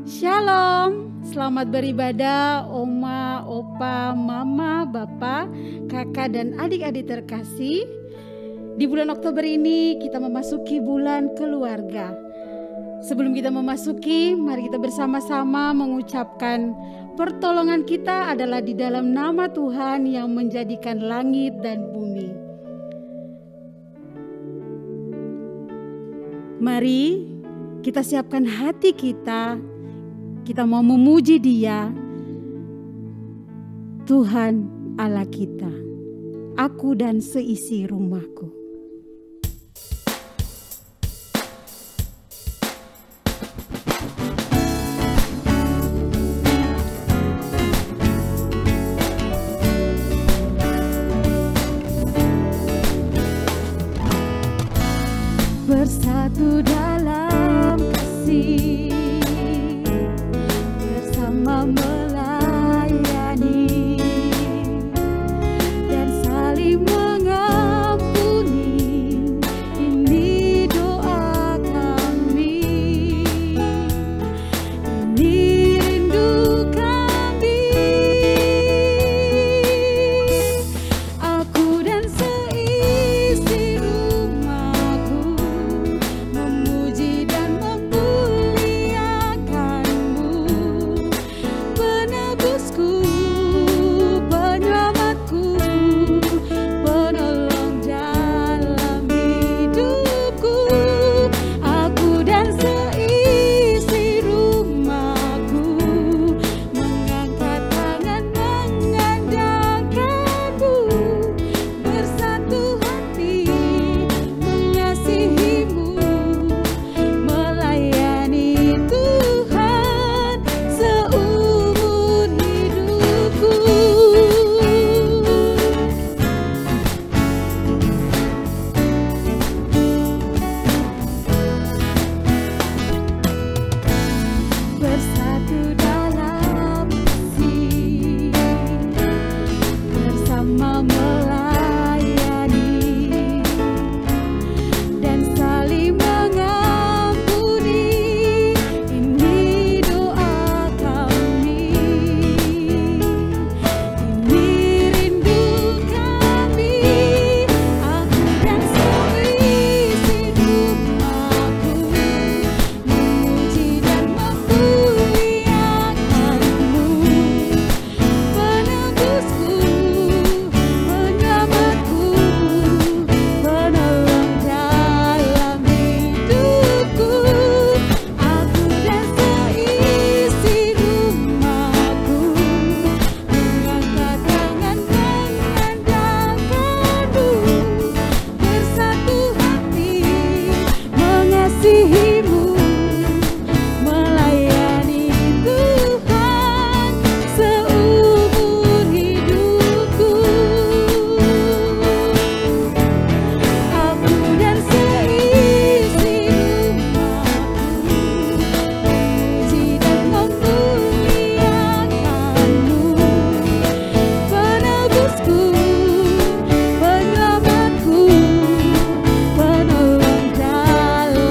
Shalom, selamat beribadah Oma, Opa, Mama, Bapak, Kakak dan adik-adik terkasih. Di bulan Oktober ini kita memasuki bulan keluarga. Sebelum kita memasuki, mari kita bersama-sama mengucapkan pertolongan kita adalah di dalam nama Tuhan yang menjadikan langit dan bumi. Mari kita siapkan hati kita. Kita mau memuji Dia, Tuhan Allah kita, aku dan seisi rumahku. Bersatu dalam kasih, melayani dan saling mengampuni, ini doa kami, ini rindu kami. Aku dan seisi rumahku memuji dan memuliakan-Mu, penebusku, penyelamatku, penolong dalam hidupku. Aku dan seisi rumahku mengangkat tangan mengandalkan-Mu, bersatu hati mengasihi-Mu, melayani Tuhan seumur hidupku. Bersatu dalam kasih, bersama melayani dan saling mengampuni, ini doa kami, ini rindu kami. Aku dan seisi rumahku memuji dan memuliakan-Mu, penebusku, penyelamatku, penolong dalam hidupku. Aku dan seisi rumahku mengangkat tangan mengandalkan-Mu, bersatu hati mengasihi-Mu, melayani Tuhan seumur hidupku. Aku dan seisi rumahku memuji dan memuliakan-Mu, penebusku, penyelamatku, penolong dalam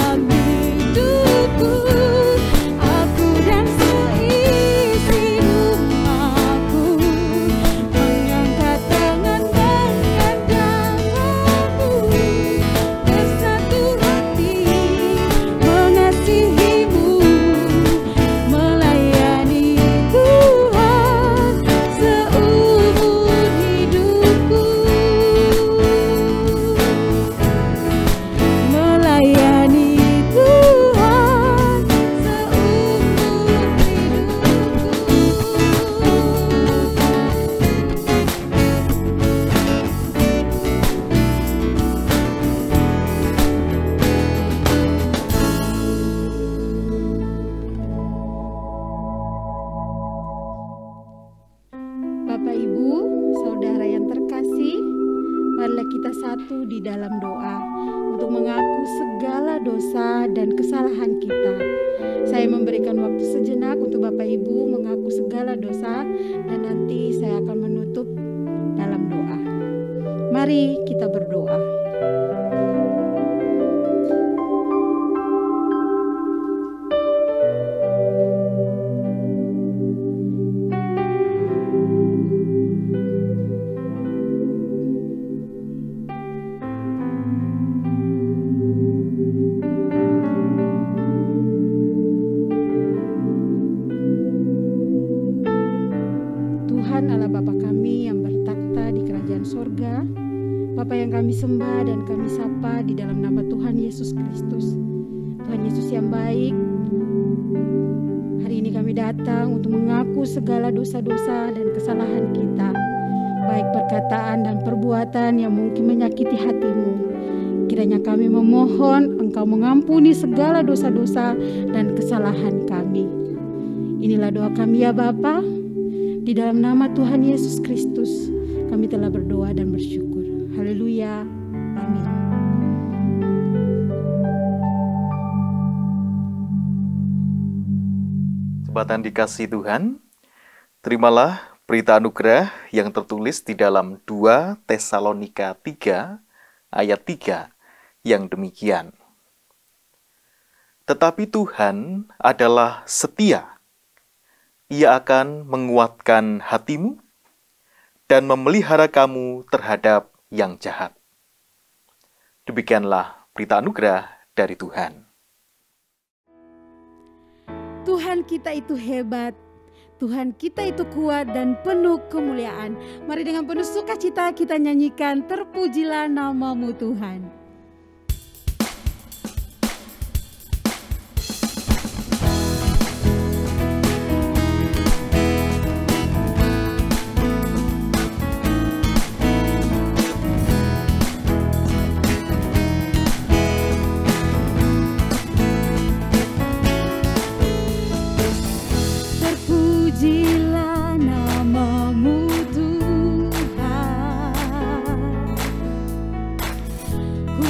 dalam doa untuk mengaku segala dosa dan kesalahan kita. Saya memberikan waktu sejenak untuk Bapak Ibu mengaku segala dosa dan nanti saya akan menutup dalam doa. Mari kita berdoa. Tuhan Allah Bapa kami yang bertakhta di kerajaan sorga, Bapa yang kami sembah dan kami sapa di dalam nama Tuhan Yesus Kristus. Tuhan Yesus yang baik, hari ini kami datang untuk mengaku segala dosa-dosa dan kesalahan kita, baik perkataan dan perbuatan yang mungkin menyakiti hati-Mu. Kiranya kami memohon Engkau mengampuni segala dosa-dosa dan kesalahan kami. Inilah doa kami ya Bapa. Di dalam nama Tuhan Yesus Kristus, kami telah berdoa dan bersyukur. Haleluya. Amin. Jemaat dikasihi Tuhan, terimalah berita anugerah yang tertulis di dalam 2 Tesalonika 3 ayat 3 yang demikian. Tetapi Tuhan adalah setia. Ia akan menguatkan hatimu dan memelihara kamu terhadap yang jahat. Demikianlah berita anugerah dari Tuhan. Tuhan kita itu hebat, Tuhan kita itu kuat dan penuh kemuliaan. Mari dengan penuh sukacita kita nyanyikan terpujilah nama-Mu Tuhan. Ku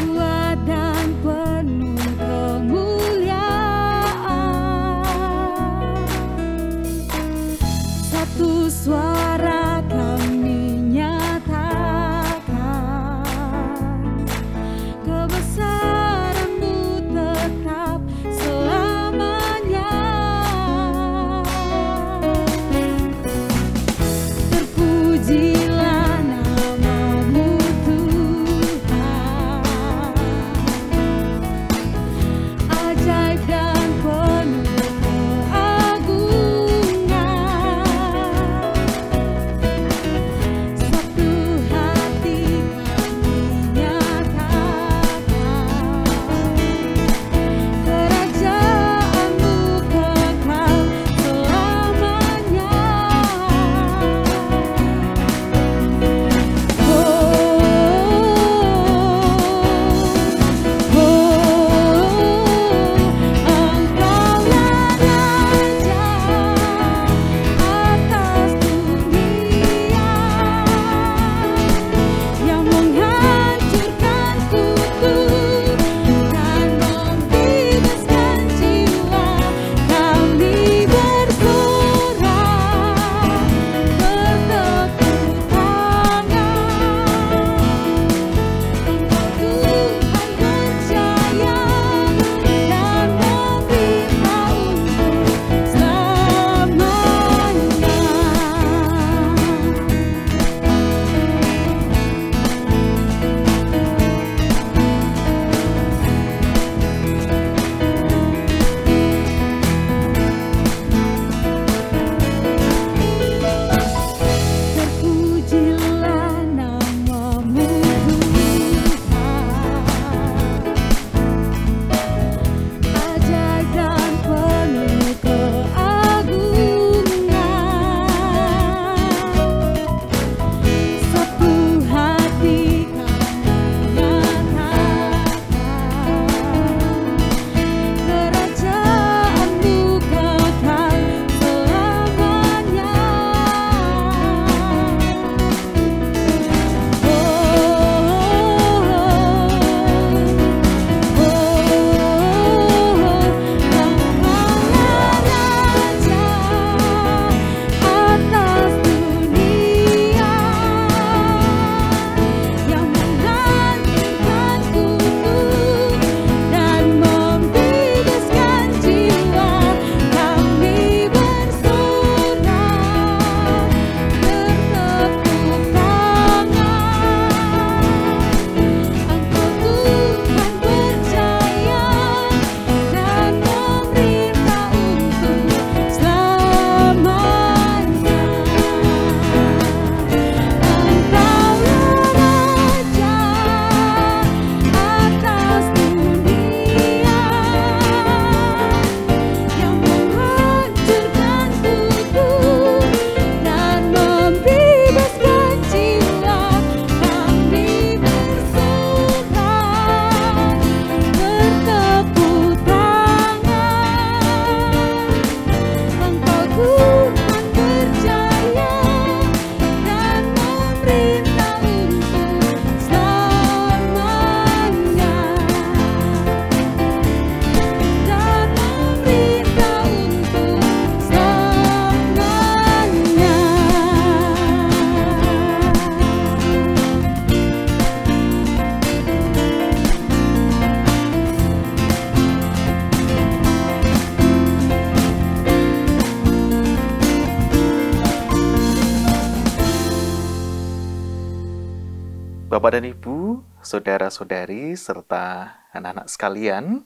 Bapak dan Ibu, saudara-saudari, serta anak-anak sekalian,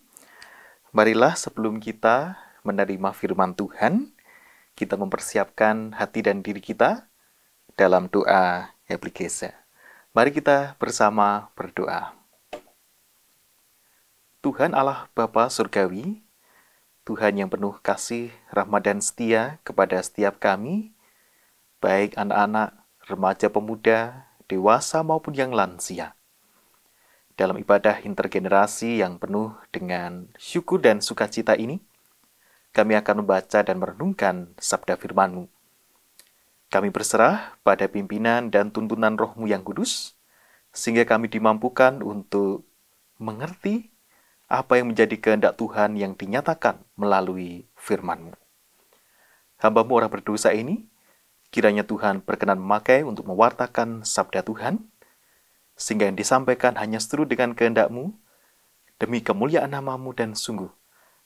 marilah sebelum kita menerima firman Tuhan, kita mempersiapkan hati dan diri kita dalam doa Eplikesia. Mari kita bersama berdoa. Tuhan Allah Bapa Surgawi, Tuhan yang penuh kasih, rahmat dan setia kepada setiap kami, baik anak-anak, remaja pemuda, dewasa maupun yang lansia. Dalam ibadah intergenerasi yang penuh dengan syukur dan sukacita ini, kami akan membaca dan merenungkan sabda firman-Mu. Kami berserah pada pimpinan dan tuntunan Roh-Mu yang kudus, sehingga kami dimampukan untuk mengerti apa yang menjadi kehendak Tuhan yang dinyatakan melalui firman-Mu. Hamba-Mu orang berdosa ini, kiranya Tuhan berkenan memakai untuk mewartakan sabda Tuhan, sehingga yang disampaikan hanya seturut dengan kehendak-Mu, demi kemuliaan nama-Mu dan sungguh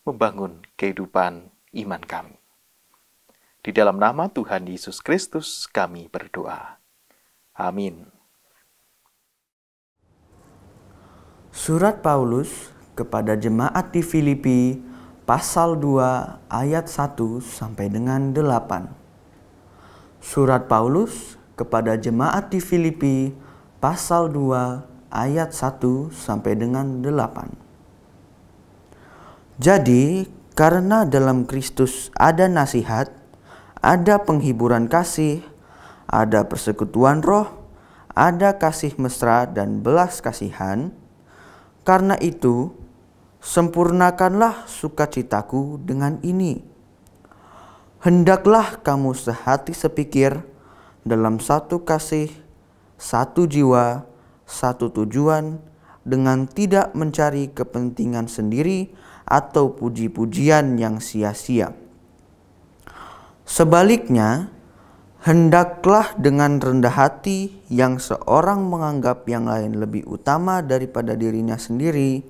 membangun kehidupan iman kami. Di dalam nama Tuhan Yesus Kristus kami berdoa. Amin. Surat Paulus kepada jemaat di Filipi, pasal 2 ayat 1 sampai dengan 8. Surat Paulus kepada jemaat di Filipi, pasal 2 ayat 1 sampai dengan 8. Jadi, karena dalam Kristus ada nasihat, ada penghiburan kasih, ada persekutuan roh, ada kasih mesra dan belas kasihan, karena itu, sempurnakanlah sukacitaku dengan ini. Hendaklah kamu sehati sepikir, dalam satu kasih, satu jiwa, satu tujuan, dengan tidak mencari kepentingan sendiri atau puji-pujian yang sia-sia. Sebaliknya, hendaklah dengan rendah hati yang seorang menganggap yang lain lebih utama daripada dirinya sendiri,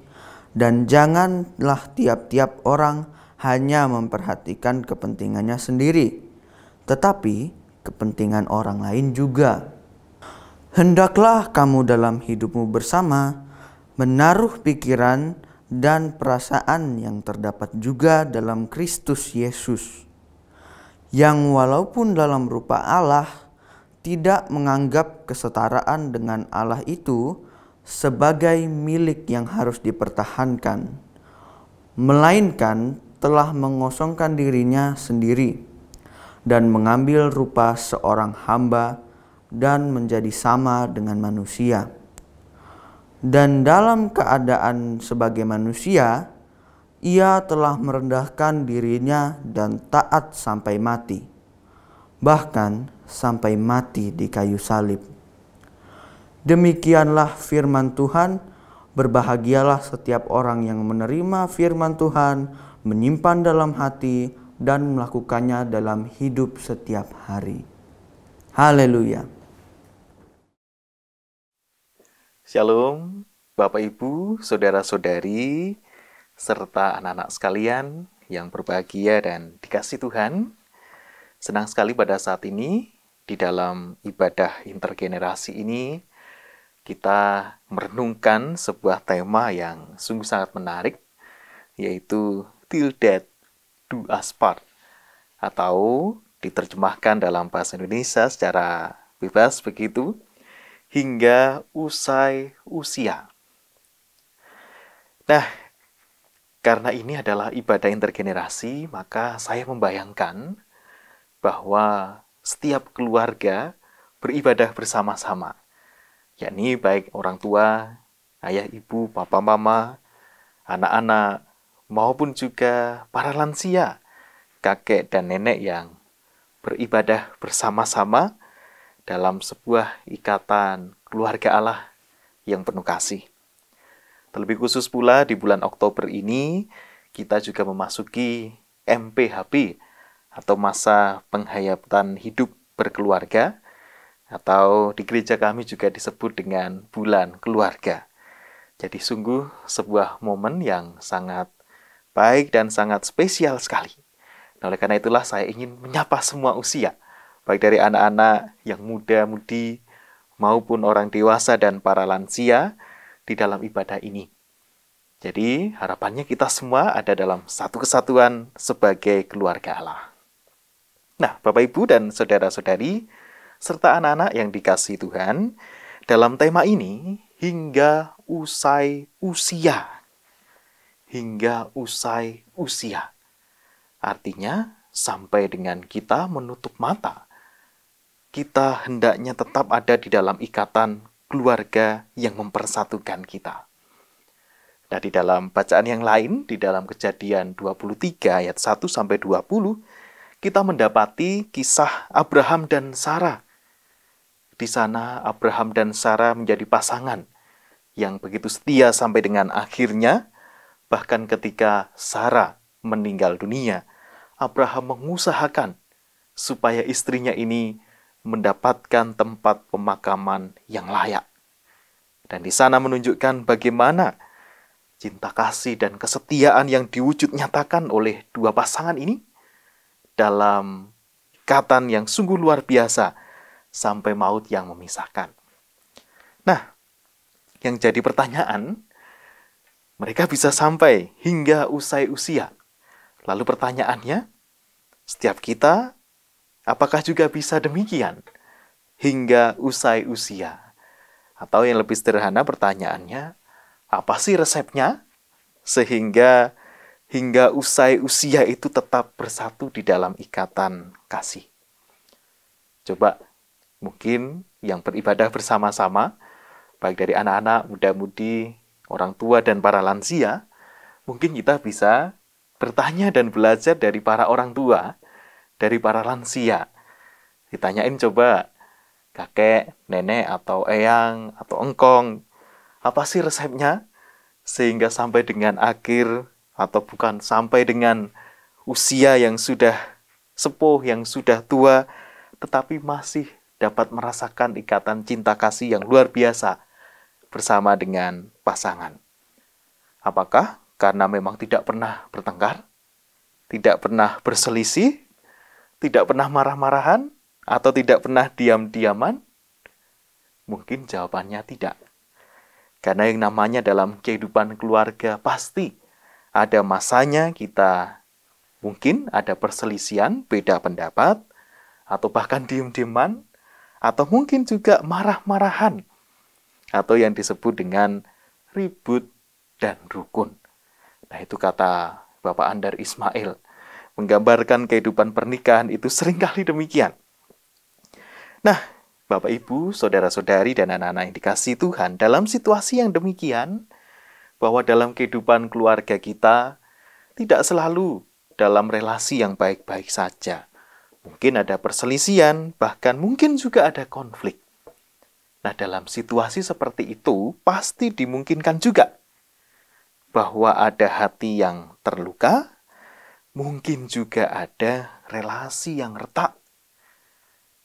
dan janganlah tiap-tiap orang hanya memperhatikan kepentingannya sendiri, tetapi kepentingan orang lain juga. Hendaklah kamu dalam hidupmu bersama menaruh pikiran dan perasaan yang terdapat juga dalam Kristus Yesus, yang walaupun dalam rupa Allah tidak menganggap kesetaraan dengan Allah itu sebagai milik yang harus dipertahankan, melainkan telah mengosongkan dirinya sendiri dan mengambil rupa seorang hamba dan menjadi sama dengan manusia. Dan dalam keadaan sebagai manusia, ia telah merendahkan dirinya dan taat sampai mati, bahkan sampai mati di kayu salib. Demikianlah firman Tuhan. Berbahagialah setiap orang yang menerima firman Tuhan, menyimpan dalam hati, dan melakukannya dalam hidup setiap hari. Haleluya. Shalom, Bapak Ibu, saudara-saudari, serta anak-anak sekalian yang berbahagia dan dikasihi Tuhan. Senang sekali pada saat ini, di dalam ibadah intergenerasi ini, kita merenungkan sebuah tema yang sungguh sangat menarik, yaitu Till Death Do Us Part, atau diterjemahkan dalam bahasa Indonesia secara bebas begitu, hingga usai usia. Nah, karena ini adalah ibadah intergenerasi, maka saya membayangkan bahwa setiap keluarga beribadah bersama-sama, yakni baik orang tua, ayah, ibu, papa, mama, anak-anak, maupun juga para lansia, kakek dan nenek yang beribadah bersama-sama dalam sebuah ikatan keluarga Allah yang penuh kasih. Terlebih khusus pula di bulan Oktober ini, kita juga memasuki MPHB atau masa penghayatan hidup berkeluarga, atau di gereja kami juga disebut dengan bulan keluarga. Jadi sungguh sebuah momen yang sangat baik dan sangat spesial sekali. Nah, oleh karena itulah saya ingin menyapa semua usia, baik dari anak-anak yang muda-mudi maupun orang dewasa dan para lansia di dalam ibadah ini. Jadi harapannya kita semua ada dalam satu kesatuan sebagai keluarga Allah. Nah, Bapak Ibu dan saudara-saudari, serta anak-anak yang dikasihi Tuhan, dalam tema ini, hingga usai usia. Hingga usai usia. Artinya, sampai dengan kita menutup mata, kita hendaknya tetap ada di dalam ikatan keluarga yang mempersatukan kita. Nah, di dalam bacaan yang lain, di dalam Kejadian 23 ayat 1-20, kita mendapati kisah Abraham dan Sarah. Di sana Abraham dan Sarah menjadi pasangan yang begitu setia sampai dengan akhirnya, bahkan ketika Sarah meninggal dunia, Abraham mengusahakan supaya istrinya ini mendapatkan tempat pemakaman yang layak. Dan di sana menunjukkan bagaimana cinta kasih dan kesetiaan yang diwujud nyatakan oleh dua pasangan ini dalam ikatan yang sungguh luar biasa sampai maut yang memisahkan. Nah, yang jadi pertanyaan, mereka bisa sampai hingga usai usia. Lalu pertanyaannya, setiap kita apakah juga bisa demikian hingga usai usia? Atau yang lebih sederhana pertanyaannya, apa sih resepnya sehingga hingga usai usia itu tetap bersatu di dalam ikatan kasih? Coba mungkin yang beribadah bersama-sama, baik dari anak-anak, muda-mudi, orang tua, dan para lansia, mungkin kita bisa bertanya dan belajar dari para orang tua, dari para lansia. Ditanyain coba, kakek, nenek, atau eyang, atau engkong, apa sih resepnya? Sehingga sampai dengan akhir, atau bukan sampai dengan usia yang sudah sepuh, yang sudah tua, tetapi masih dapat merasakan ikatan cinta kasih yang luar biasa bersama dengan pasangan. Apakah karena memang tidak pernah bertengkar, tidak pernah berselisih, tidak pernah marah-marahan, atau tidak pernah diam-diaman? Mungkin jawabannya tidak. Karena yang namanya dalam kehidupan keluarga pasti ada masanya kita mungkin ada perselisihan, beda pendapat, atau bahkan diem-dieman, atau mungkin juga marah-marahan, atau yang disebut dengan ribut dan rukun. Nah, itu kata Bapak Andar Ismail, menggambarkan kehidupan pernikahan itu seringkali demikian. Nah, Bapak Ibu, saudara-saudari, dan anak-anak yang dikasihi Tuhan, dalam situasi yang demikian, bahwa dalam kehidupan keluarga kita tidak selalu dalam relasi yang baik-baik saja. Mungkin ada perselisihan, bahkan mungkin juga ada konflik. Nah, dalam situasi seperti itu, pasti dimungkinkan juga bahwa ada hati yang terluka, mungkin juga ada relasi yang retak,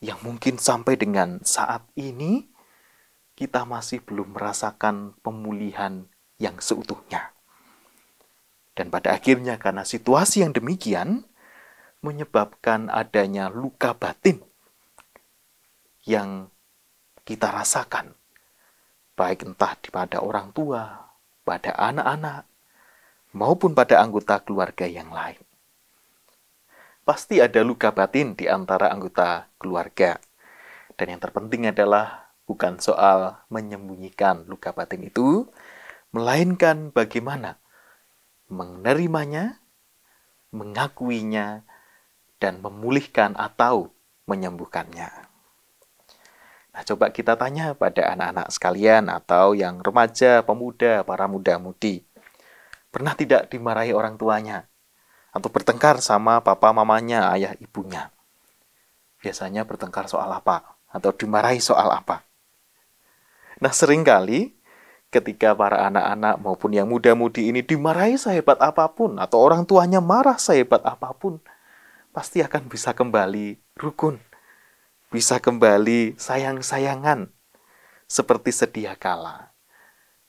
yang mungkin sampai dengan saat ini kita masih belum merasakan pemulihan yang seutuhnya. Dan pada akhirnya karena situasi yang demikian menyebabkan adanya luka batin yang kita rasakan, baik entah pada orang tua, pada anak-anak, maupun pada anggota keluarga yang lain. Pasti ada luka batin di antara anggota keluarga. Dan yang terpenting adalah bukan soal menyembunyikan luka batin itu, melainkan bagaimana menerimanya, mengakuinya, dan memulihkan atau menyembuhkannya. Nah, coba kita tanya pada anak-anak sekalian atau yang remaja, pemuda, para muda-mudi. Pernah tidak dimarahi orang tuanya? Atau bertengkar sama papa mamanya, ayah ibunya? Biasanya bertengkar soal apa? Atau dimarahi soal apa? Nah, seringkali ketika para anak-anak maupun yang muda-mudi ini dimarahi sehebat apapun, atau orang tuanya marah sehebat apapun, pasti akan bisa kembali rukun, bisa kembali sayang-sayangan, seperti sedia kala.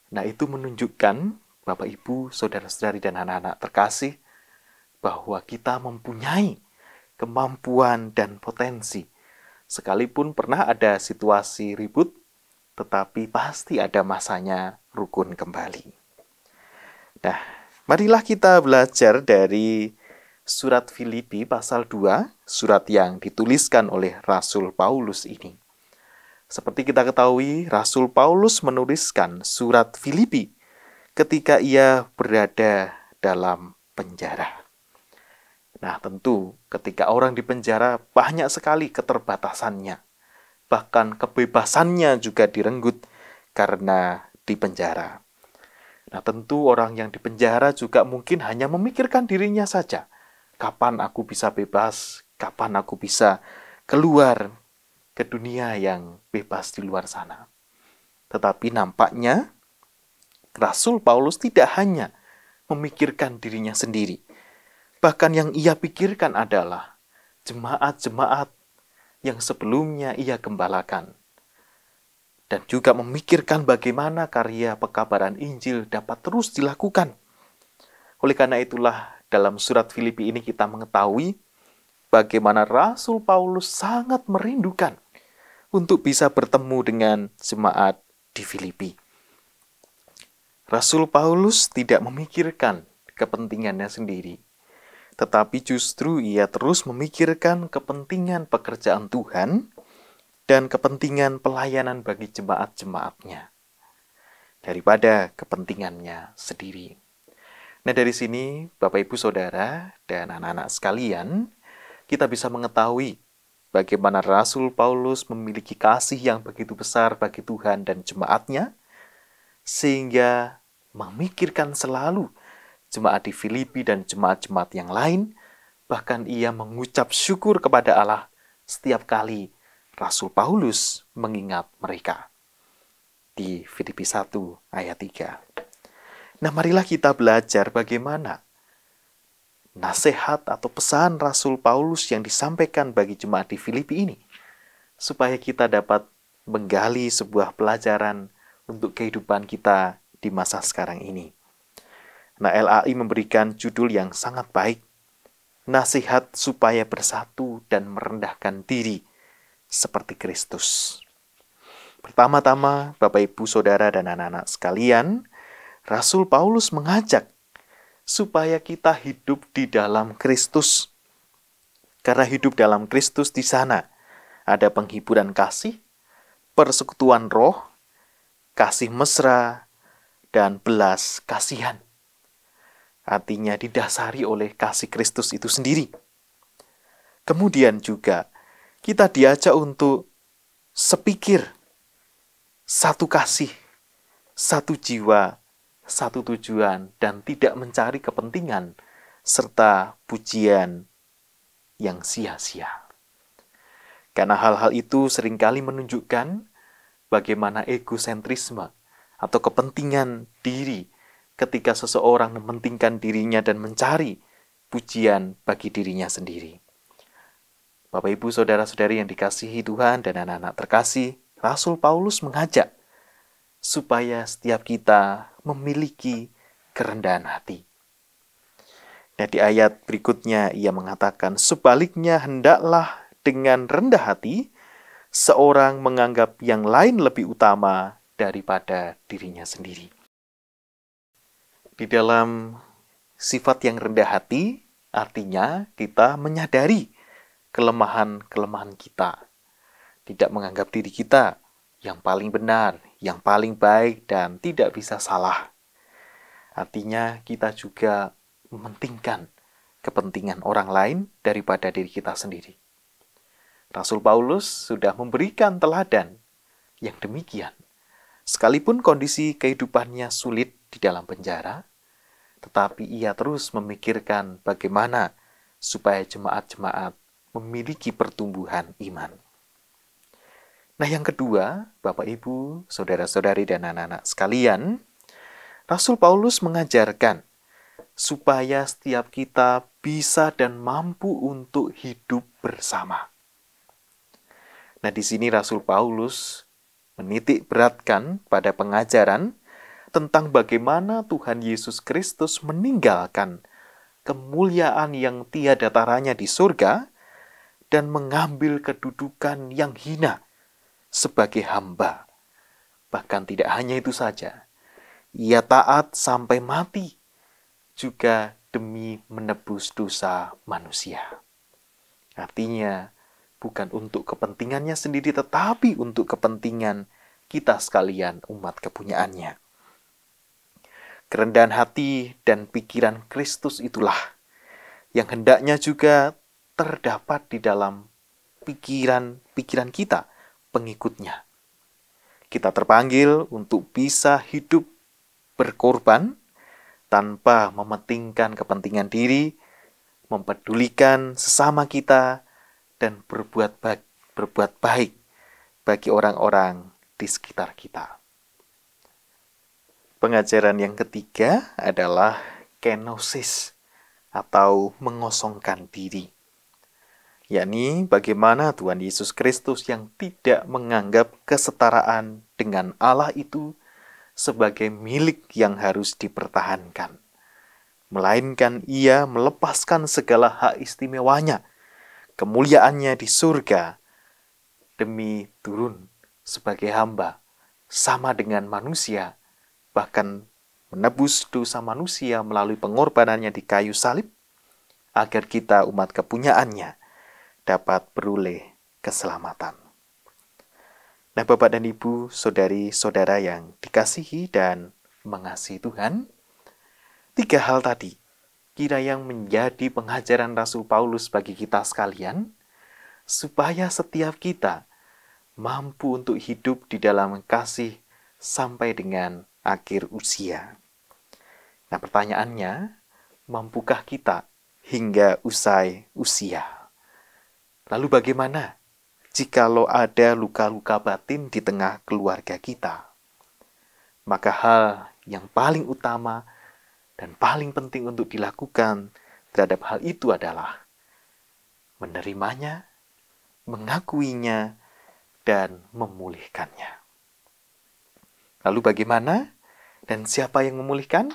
Nah, itu menunjukkan, Bapak Ibu, saudara-saudari dan anak-anak terkasih, bahwa kita mempunyai kemampuan dan potensi. Sekalipun pernah ada situasi ribut, tetapi pasti ada masanya rukun kembali. Nah, marilah kita belajar dari surat Filipi pasal 2, surat yang dituliskan oleh Rasul Paulus ini. Seperti kita ketahui, Rasul Paulus menuliskan surat Filipi ketika ia berada dalam penjara. Nah, tentu ketika orang di penjara banyak sekali keterbatasannya. Bahkan kebebasannya juga direnggut karena di penjara. Nah, tentu orang yang di penjara juga mungkin hanya memikirkan dirinya saja. Kapan aku bisa bebas? Kapan aku bisa keluar ke dunia yang bebas di luar sana? Tetapi nampaknya Rasul Paulus tidak hanya memikirkan dirinya sendiri. Bahkan yang ia pikirkan adalah jemaat-jemaat yang sebelumnya ia gembalakan. Dan juga memikirkan bagaimana karya pekabaran Injil dapat terus dilakukan. Oleh karena itulah dalam surat Filipi ini kita mengetahui bagaimana Rasul Paulus sangat merindukan untuk bisa bertemu dengan jemaat di Filipi. Rasul Paulus tidak memikirkan kepentingannya sendiri, tetapi justru ia terus memikirkan kepentingan pekerjaan Tuhan dan kepentingan pelayanan bagi jemaat-jemaatnya daripada kepentingannya sendiri. Nah, dari sini Bapak Ibu Saudara dan anak-anak sekalian, kita bisa mengetahui bagaimana Rasul Paulus memiliki kasih yang begitu besar bagi Tuhan dan jemaatnya, sehingga memikirkan selalu jemaat di Filipi dan jemaat-jemaat yang lain, bahkan ia mengucap syukur kepada Allah setiap kali Rasul Paulus mengingat mereka. Di Filipi 1 ayat 3. Nah, marilah kita belajar bagaimana nasihat atau pesan Rasul Paulus yang disampaikan bagi jemaat di Filipi ini, supaya kita dapat menggali sebuah pelajaran untuk kehidupan kita di masa sekarang ini. Nah, LAI memberikan judul yang sangat baik, Nasihat supaya bersatu dan merendahkan diri seperti Kristus. Pertama-tama, Bapak Ibu Saudara dan anak-anak sekalian, Rasul Paulus mengajak supaya kita hidup di dalam Kristus. Karena hidup dalam Kristus di sana ada penghiburan kasih, persekutuan roh, kasih mesra, dan belas kasihan. Artinya didasari oleh kasih Kristus itu sendiri. Kemudian juga kita diajak untuk sepikir, satu kasih, satu jiwa, satu tujuan, dan tidak mencari kepentingan serta pujian yang sia-sia. Karena hal-hal itu seringkali menunjukkan bagaimana egosentrisme atau kepentingan diri ketika seseorang mementingkan dirinya dan mencari pujian bagi dirinya sendiri. Bapak, Ibu, Saudara-saudari yang dikasihi Tuhan dan anak-anak terkasih, Rasul Paulus mengajak supaya setiap kita memiliki kerendahan hati. Nah, di ayat berikutnya ia mengatakan, sebaliknya hendaklah dengan rendah hati seorang menganggap yang lain lebih utama daripada dirinya sendiri. Di dalam sifat yang rendah hati, artinya kita menyadari kelemahan-kelemahan kita. Tidak menganggap diri kita yang paling benar, yang paling baik, dan tidak bisa salah. Artinya kita juga mementingkan kepentingan orang lain daripada diri kita sendiri. Rasul Paulus sudah memberikan teladan yang demikian. Sekalipun kondisi kehidupannya sulit di dalam penjara, tetapi ia terus memikirkan bagaimana supaya jemaat-jemaat memiliki pertumbuhan iman. Nah, yang kedua, Bapak, Ibu, Saudara-saudari, dan anak-anak sekalian, Rasul Paulus mengajarkan supaya setiap kita bisa dan mampu untuk hidup bersama. Nah, di sini Rasul Paulus menitik beratkan pada pengajaran tentang bagaimana Tuhan Yesus Kristus meninggalkan kemuliaan yang tiada taranya di surga dan mengambil kedudukan yang hina sebagai hamba Bahkan tidak hanya itu saja, ia taat sampai mati juga demi menebus dosa manusia. Artinya, bukan untuk kepentingannya sendiri, tetapi untuk kepentingan kita sekalian, umat kepunyaannya. Kerendahan hati dan pikiran Kristus itulah yang hendaknya juga terdapat di dalam pikiran kita, pengikutnya. Kita terpanggil untuk bisa hidup berkorban tanpa mementingkan kepentingan diri, mempedulikan sesama kita, dan berbuat baik bagi orang-orang di sekitar kita. Pengajaran yang ketiga adalah kenosis atau mengosongkan diri. Yakni bagaimana Tuhan Yesus Kristus yang tidak menganggap kesetaraan dengan Allah itu sebagai milik yang harus dipertahankan. Melainkan ia melepaskan segala hak istimewanya, kemuliaannya di surga, demi turun sebagai hamba, sama dengan manusia, bahkan menebus dosa manusia melalui pengorbanannya di kayu salib, agar kita umat kepunyaannya dapat beroleh keselamatan. Nah, Bapak dan Ibu, saudari-saudara yang dikasihi dan mengasihi Tuhan, 3 hal tadi kira yang menjadi pengajaran Rasul Paulus bagi kita sekalian, supaya setiap kita mampu untuk hidup di dalam kasih sampai dengan akhir usia. Nah, pertanyaannya, mampukah kita hingga usai usia? Lalu bagaimana jikalau ada luka-luka batin di tengah keluarga kita? Maka hal yang paling utama dan paling penting untuk dilakukan terhadap hal itu adalah menerimanya, mengakuinya, dan memulihkannya. Lalu bagaimana dan siapa yang memulihkan?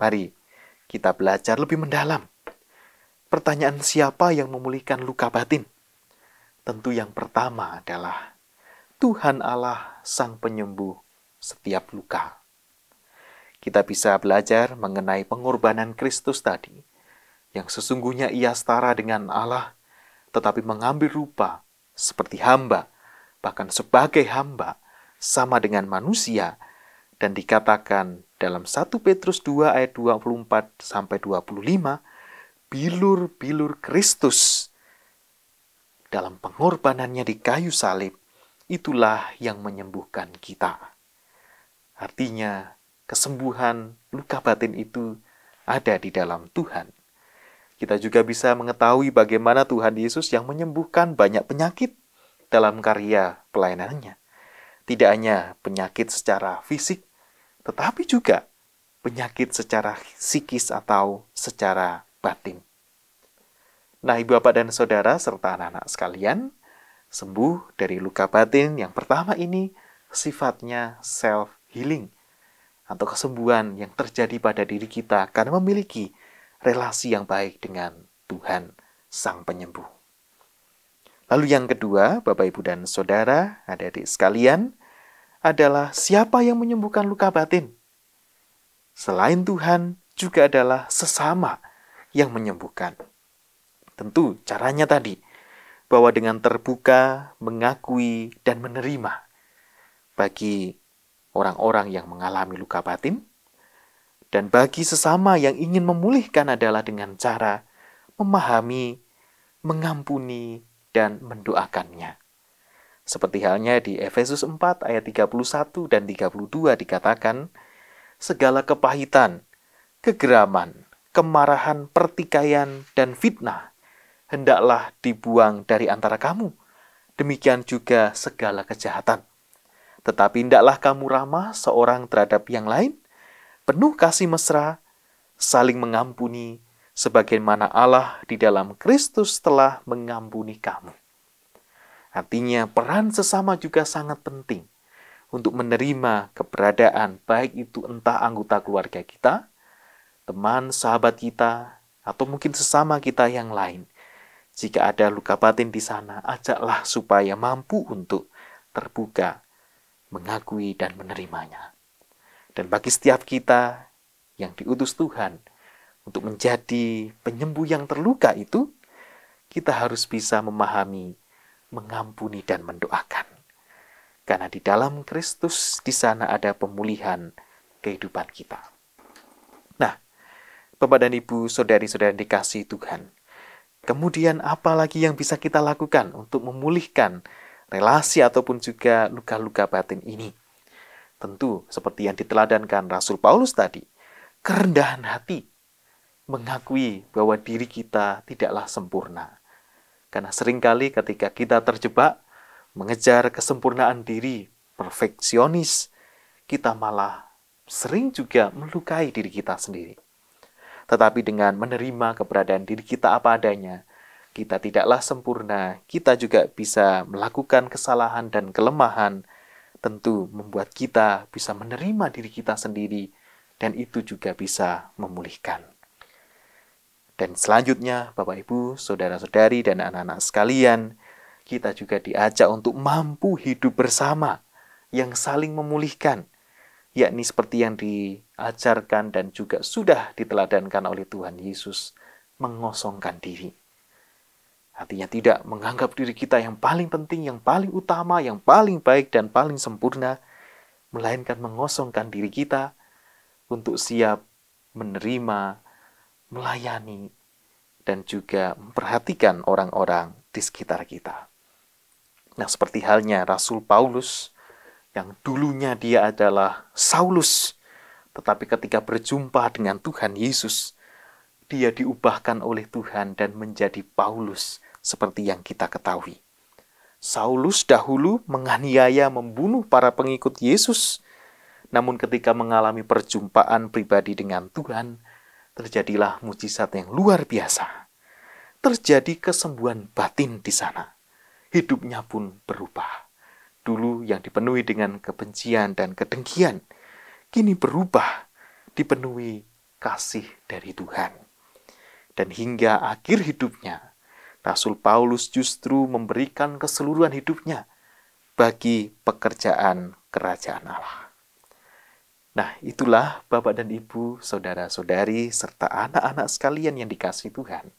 Mari kita belajar lebih mendalam. Pertanyaan siapa yang memulihkan luka batin? Tentu yang pertama adalah Tuhan Allah Sang Penyembuh setiap luka. Kita bisa belajar mengenai pengorbanan Kristus tadi, yang sesungguhnya ia setara dengan Allah, tetapi mengambil rupa seperti hamba, bahkan sebagai hamba, sama dengan manusia, dan dikatakan dalam 1 Petrus 2 ayat 24-25, bilur-bilur Kristus dalam pengorbanannya di kayu salib, itulah yang menyembuhkan kita. Artinya, kesembuhan luka batin itu ada di dalam Tuhan. Kita juga bisa mengetahui bagaimana Tuhan Yesus yang menyembuhkan banyak penyakit dalam karya pelayanannya. Tidak hanya penyakit secara fisik, tetapi juga penyakit secara psikis atau secara batin. Nah, Ibu, Bapak, dan Saudara, serta anak-anak sekalian, sembuh dari luka batin yang pertama ini sifatnya self-healing, atau kesembuhan yang terjadi pada diri kita karena memiliki relasi yang baik dengan Tuhan Sang Penyembuh. Lalu yang kedua, Bapak, Ibu, dan Saudara, adik-adik sekalian, adalah siapa yang menyembuhkan luka batin? Selain Tuhan, juga adalah sesama yang menyembuhkan. Tentu caranya tadi, bahwa dengan terbuka, mengakui, dan menerima bagi orang-orang yang mengalami luka batin, dan bagi sesama yang ingin memulihkan adalah dengan cara memahami, mengampuni, dan mendoakannya. Seperti halnya di Efesus 4 ayat 31 dan 32 dikatakan, segala kepahitan, kegeraman, kemarahan, pertikaian, dan fitnah hendaklah dibuang dari antara kamu. Demikian juga segala kejahatan. Tetapi hendaklah kamu ramah seorang terhadap yang lain, penuh kasih mesra, saling mengampuni, sebagaimana Allah di dalam Kristus telah mengampuni kamu. Artinya peran sesama juga sangat penting untuk menerima keberadaan, baik itu entah anggota keluarga kita, teman, sahabat kita, atau mungkin sesama kita yang lain. Jika ada luka batin di sana, ajaklah supaya mampu untuk terbuka mengakui dan menerimanya. Dan bagi setiap kita yang diutus Tuhan untuk menjadi penyembuh yang terluka itu, kita harus bisa memahami, mengampuni dan mendoakan. Karena di dalam Kristus di sana ada pemulihan kehidupan kita. Nah, Bapak dan Ibu, saudari-saudari yang dikasihi Tuhan, kemudian apa lagi yang bisa kita lakukan untuk memulihkan relasi ataupun juga luka-luka batin ini? Tentu seperti yang diteladankan Rasul Paulus tadi, kerendahan hati, mengakui bahwa diri kita tidaklah sempurna. Karena seringkali ketika kita terjebak mengejar kesempurnaan diri, perfeksionis, kita malah sering juga melukai diri kita sendiri. Tetapi dengan menerima keberadaan diri kita apa adanya, kita tidaklah sempurna, kita juga bisa melakukan kesalahan dan kelemahan, tentu membuat kita bisa menerima diri kita sendiri, dan itu juga bisa memulihkan. Dan selanjutnya, Bapak Ibu, saudara-saudari dan anak-anak sekalian, kita juga diajak untuk mampu hidup bersama yang saling memulihkan, yakni seperti yang diajarkan dan juga sudah diteladankan oleh Tuhan Yesus, mengosongkan diri. Artinya tidak menganggap diri kita yang paling penting, yang paling utama, yang paling baik dan paling sempurna, melainkan mengosongkan diri kita untuk siap menerima, melayani, dan juga memperhatikan orang-orang di sekitar kita. Nah, seperti halnya Rasul Paulus, yang dulunya dia adalah Saulus, tetapi ketika berjumpa dengan Tuhan Yesus, dia diubahkan oleh Tuhan dan menjadi Paulus, seperti yang kita ketahui. Saulus dahulu menganiaya, membunuh para pengikut Yesus, namun ketika mengalami perjumpaan pribadi dengan Tuhan, terjadilah mujizat yang luar biasa. Terjadi kesembuhan batin di sana. Hidupnya pun berubah. Dulu yang dipenuhi dengan kebencian dan kedengkian, kini berubah, dipenuhi kasih dari Tuhan. Dan hingga akhir hidupnya, Rasul Paulus justru memberikan keseluruhan hidupnya bagi pekerjaan kerajaan Allah. Nah, itulah Bapak dan Ibu, saudara-saudari, serta anak-anak sekalian yang dikasihi Tuhan.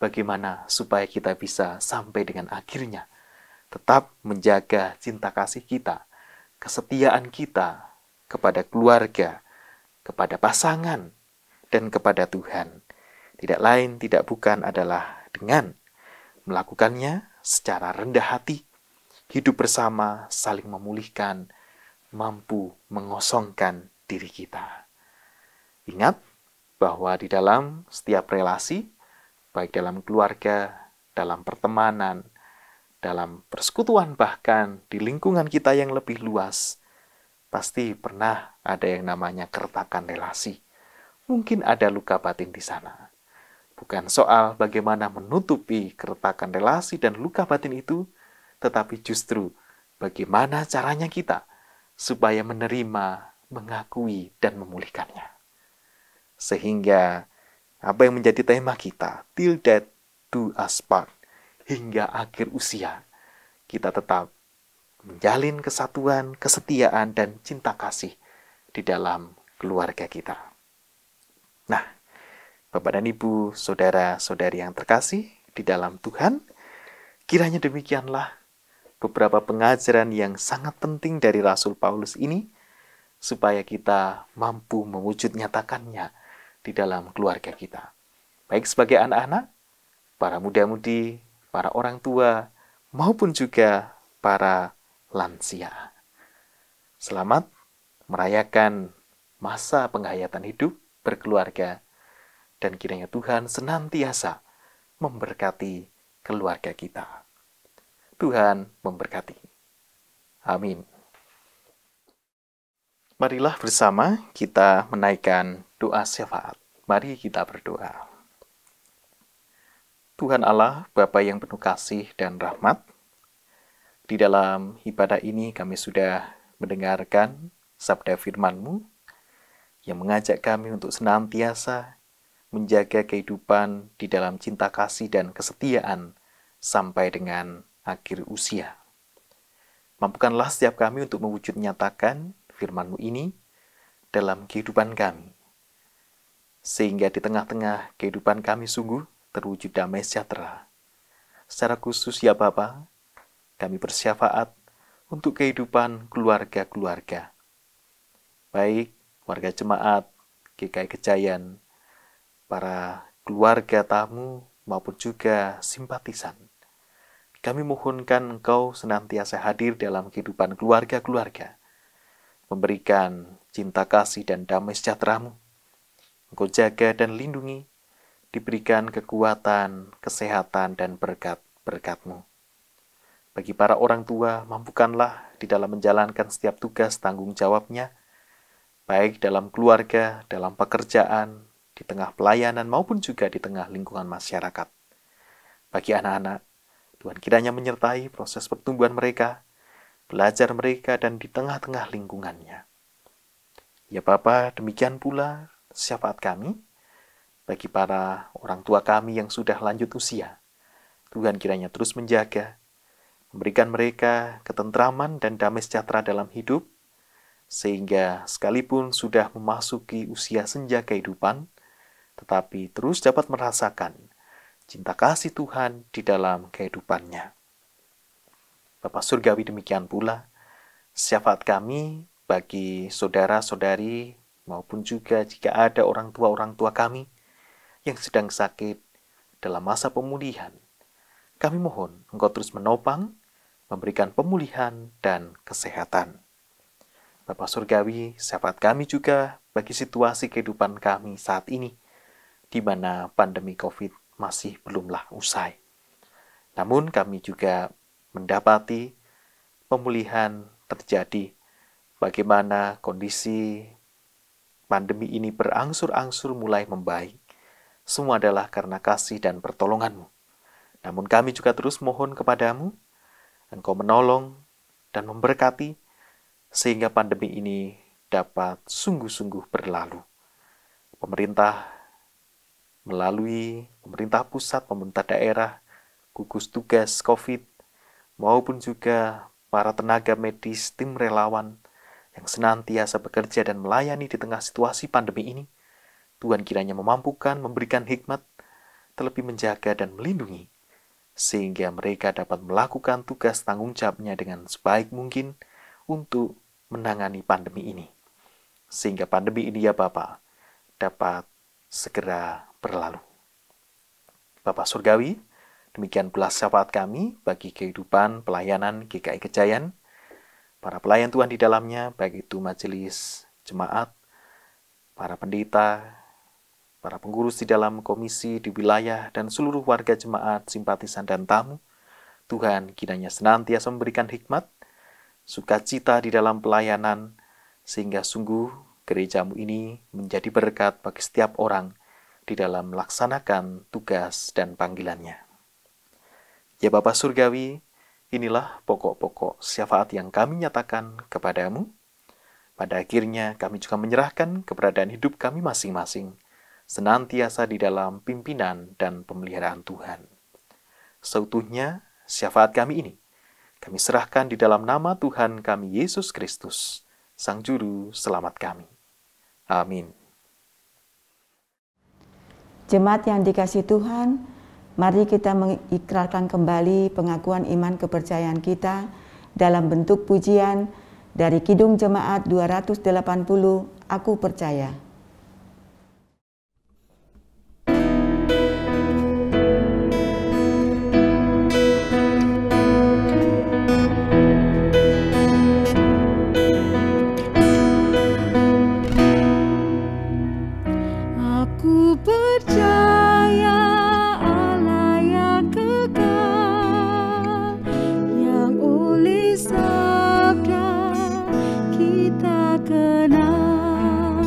Bagaimana supaya kita bisa sampai dengan akhirnya tetap menjaga cinta kasih kita, kesetiaan kita kepada keluarga, kepada pasangan, dan kepada Tuhan. Tidak lain, tidak bukan adalah dengan melakukannya secara rendah hati, hidup bersama, saling memulihkan, mampu mengosongkan diri kita. Ingat bahwa di dalam setiap relasi, baik dalam keluarga, dalam pertemanan, dalam persekutuan, bahkan di lingkungan kita yang lebih luas, pasti pernah ada yang namanya keretakan relasi. Mungkin ada luka batin di sana. Bukan soal bagaimana menutupi keretakan relasi dan luka batin itu, tetapi justru bagaimana caranya kita supaya menerima, mengakui, dan memulihkannya. Sehingga apa yang menjadi tema kita, till death do us part, hingga akhir usia, kita tetap menjalin kesatuan, kesetiaan, dan cinta kasih di dalam keluarga kita. Nah, Bapak dan Ibu, saudara-saudari yang terkasih di dalam Tuhan, kiranya demikianlah beberapa pengajaran yang sangat penting dari Rasul Paulus ini, supaya kita mampu mewujud nyatakannya di dalam keluarga kita. Baik sebagai anak-anak, para muda-mudi, para orang tua, maupun juga para lansia. Selamat merayakan masa penghayatan hidup berkeluarga, dan kiranya Tuhan senantiasa memberkati keluarga kita. Tuhan memberkati. Amin. Marilah bersama kita menaikkan doa syafaat. Mari kita berdoa. Tuhan Allah, Bapa yang penuh kasih dan rahmat, di dalam ibadah ini kami sudah mendengarkan sabda firman-Mu yang mengajak kami untuk senantiasa menjaga kehidupan di dalam cinta kasih dan kesetiaan sampai dengan akhir usia. Mampukanlah setiap kami untuk mewujud nyatakan firman-Mu ini dalam kehidupan kami. Sehingga di tengah-tengah kehidupan kami sungguh terwujud damai sejahtera. Secara khusus ya Bapa, kami bersyafaat untuk kehidupan keluarga-keluarga. Baik warga jemaat, GKI Kejayan, para keluarga tamu maupun juga simpatisan. Kami mohonkan Engkau senantiasa hadir dalam kehidupan keluarga-keluarga, memberikan cinta kasih dan damai sejahtera-Mu. Engkau jaga dan lindungi, diberikan kekuatan, kesehatan, dan berkat-berkat-Mu. Bagi para orang tua, mampukanlah di dalam menjalankan setiap tugas tanggung jawabnya, baik dalam keluarga, dalam pekerjaan, di tengah pelayanan, maupun juga di tengah lingkungan masyarakat. Bagi anak-anak, Tuhan kiranya menyertai proses pertumbuhan mereka, belajar mereka, dan di tengah-tengah lingkungannya. Ya Bapa, demikian pula syafaat kami bagi para orang tua kami yang sudah lanjut usia. Tuhan kiranya terus menjaga, memberikan mereka ketentraman dan damai sejahtera dalam hidup, sehingga sekalipun sudah memasuki usia senja kehidupan, tetapi terus dapat merasakan cinta kasih Tuhan di dalam kehidupannya. Bapa Surgawi, demikian pula syafaat kami bagi saudara-saudari maupun juga jika ada orang tua kami yang sedang sakit dalam masa pemulihan. Kami mohon Engkau terus menopang, memberikan pemulihan dan kesehatan. Bapa Surgawi, syafaat kami juga bagi situasi kehidupan kami saat ini, di mana pandemi COVID masih belumlah usai. Namun kami juga mendapati pemulihan terjadi. Bagaimana kondisi pandemi ini berangsur-angsur mulai membaik. Semua adalah karena kasih dan pertolongan-Mu. Namun kami juga terus mohon kepada-Mu, Engkau menolong dan memberkati, sehingga pandemi ini dapat sungguh-sungguh berlalu. Pemerintah melalui pemerintah pusat, pemerintah daerah, gugus tugas COVID, maupun juga para tenaga medis, tim relawan yang senantiasa bekerja dan melayani di tengah situasi pandemi ini, Tuhan kiranya memampukan, memberikan hikmat, terlebih menjaga dan melindungi, sehingga mereka dapat melakukan tugas tanggung jawabnya dengan sebaik mungkin untuk menangani pandemi ini. Sehingga pandemi ini ya Bapa dapat segera berlalu. Bapak Surgawi, demikian pula syafaat kami bagi kehidupan pelayanan GKI Kejayan, para pelayan Tuhan di dalamnya, baik itu majelis jemaat, para pendeta, para pengurus di dalam komisi di wilayah, dan seluruh warga jemaat, simpatisan, dan tamu. Tuhan kiranya senantiasa memberikan hikmat, sukacita di dalam pelayanan, sehingga sungguh gereja-Mu ini menjadi berkat bagi setiap orang di dalam melaksanakan tugas dan panggilannya. Ya Bapa Surgawi, inilah pokok-pokok syafaat yang kami nyatakan kepada-Mu. Pada akhirnya kami juga menyerahkan keberadaan hidup kami masing-masing, senantiasa di dalam pimpinan dan pemeliharaan Tuhan. Seutuhnya syafaat kami ini, kami serahkan di dalam nama Tuhan kami Yesus Kristus, Sang Juru Selamat kami. Amin. Jemaat yang dikasihi Tuhan, mari kita mengikrarkan kembali pengakuan iman kepercayaan kita dalam bentuk pujian dari Kidung Jemaat 280, Aku Percaya. Sabda kita kenal.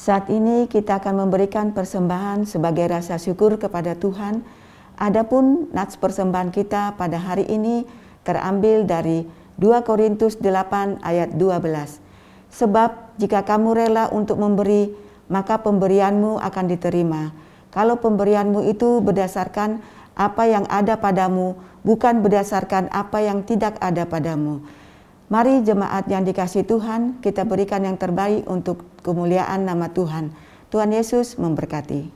Saat ini kita akan memberikan persembahan sebagai rasa syukur kepada Tuhan. Adapun nats persembahan kita pada hari ini terambil dari 2 Korintus 8 ayat 12. Sebab jika kamu rela untuk memberi, maka pemberianmu akan diterima. Kalau pemberianmu itu berdasarkan apa yang ada padamu, bukan berdasarkan apa yang tidak ada padamu. Mari jemaat yang dikasihi Tuhan, kita berikan yang terbaik untuk kemuliaan nama Tuhan. Tuhan Yesus memberkati.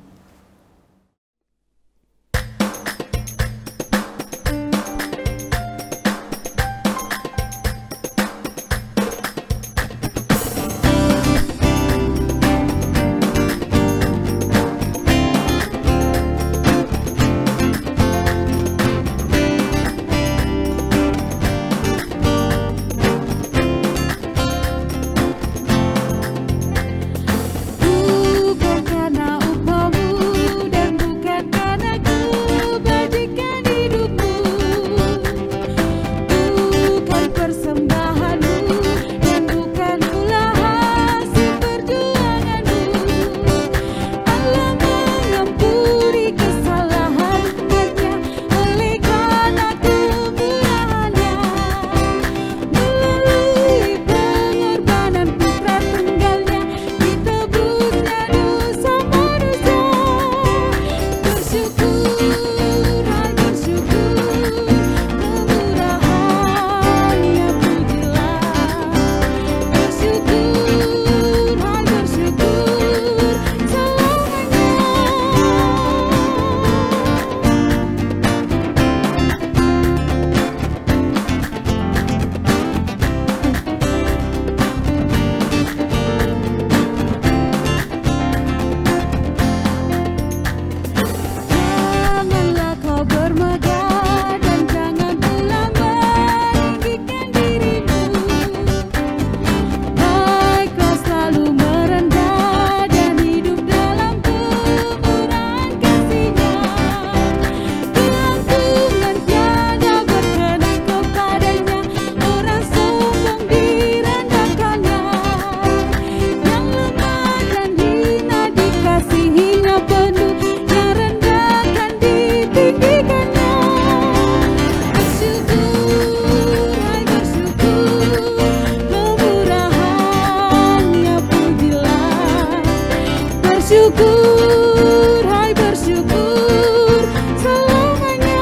Bersyukur, hai bersyukur selamanya.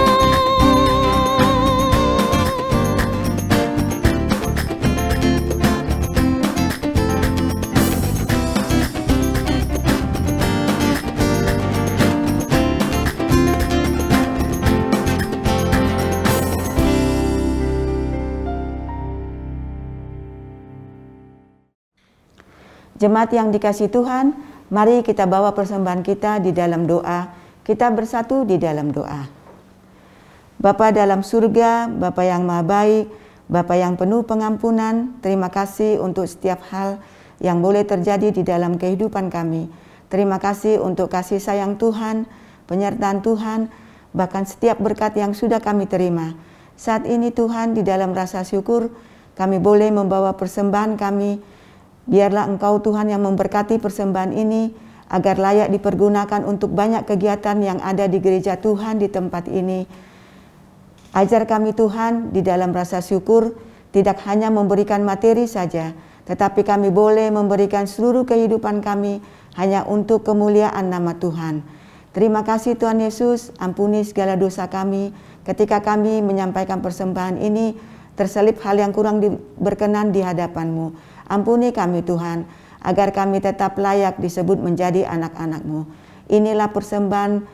Jemaat yang dikasihi Tuhan, mari kita bawa persembahan kita di dalam doa. Kita bersatu di dalam doa. Bapa dalam surga, Bapa yang maha baik, Bapa yang penuh pengampunan, terima kasih untuk setiap hal yang boleh terjadi di dalam kehidupan kami. Terima kasih untuk kasih sayang Tuhan, penyertaan Tuhan, bahkan setiap berkat yang sudah kami terima. Saat ini Tuhan, di dalam rasa syukur, kami boleh membawa persembahan kami. Biarlah Engkau Tuhan yang memberkati persembahan ini, agar layak dipergunakan untuk banyak kegiatan yang ada di gereja Tuhan di tempat ini. Ajar kami Tuhan di dalam rasa syukur, tidak hanya memberikan materi saja, tetapi kami boleh memberikan seluruh kehidupan kami hanya untuk kemuliaan nama Tuhan. Terima kasih Tuhan Yesus, ampuni segala dosa kami ketika kami menyampaikan persembahan ini, terselip hal yang kurang berkenan di hadapan-Mu. Ampuni kami Tuhan, agar kami tetap layak disebut menjadi anak-anak-Mu. Inilah persembahan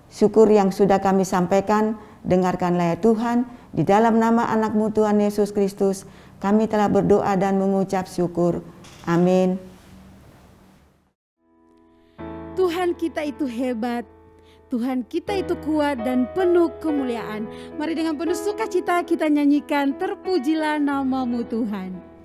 syukur yang sudah kami sampaikan. Dengarkanlah ya Tuhan, di dalam nama anak-Mu Tuhan Yesus Kristus, kami telah berdoa dan mengucap syukur. Amin. Tuhan kita itu hebat, Tuhan kita itu kuat dan penuh kemuliaan. Mari dengan penuh sukacita kita nyanyikan terpujilah nama-Mu Tuhan.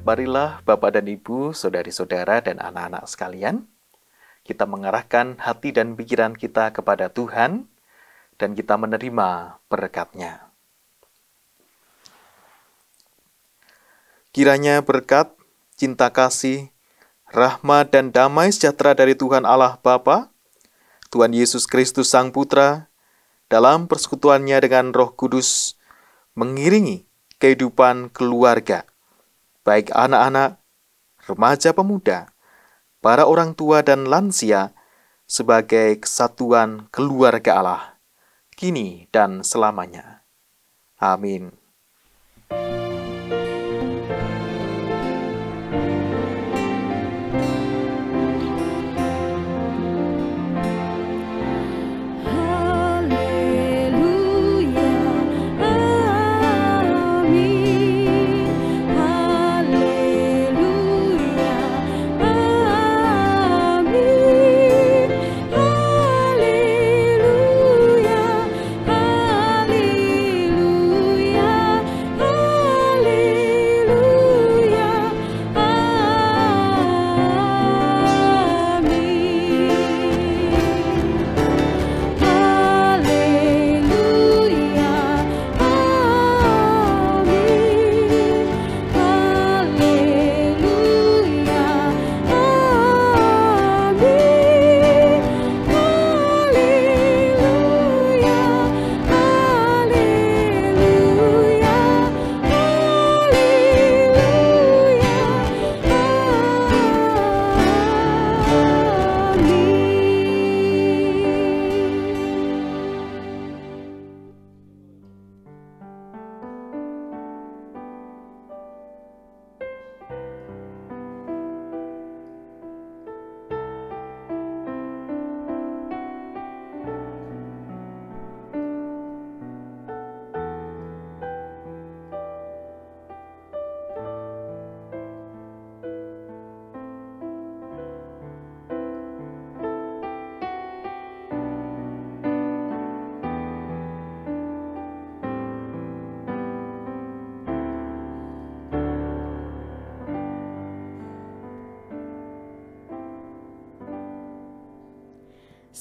Marilah Bapak dan Ibu, saudari-saudara dan anak-anak sekalian, kita mengarahkan hati dan pikiran kita kepada Tuhan dan kita menerima berkat-Nya. Kiranya berkat, cinta kasih, rahmat dan damai sejahtera dari Tuhan Allah Bapa, Tuhan Yesus Kristus Sang Putra, dalam persekutuannya dengan Roh Kudus, mengiringi kehidupan keluarga, baik anak-anak, remaja pemuda, para orang tua dan lansia, sebagai kesatuan keluarga Allah, kini dan selamanya. Amin.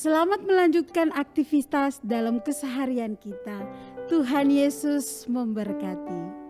Selamat melanjutkan aktivitas dalam keseharian kita. Tuhan Yesus memberkati.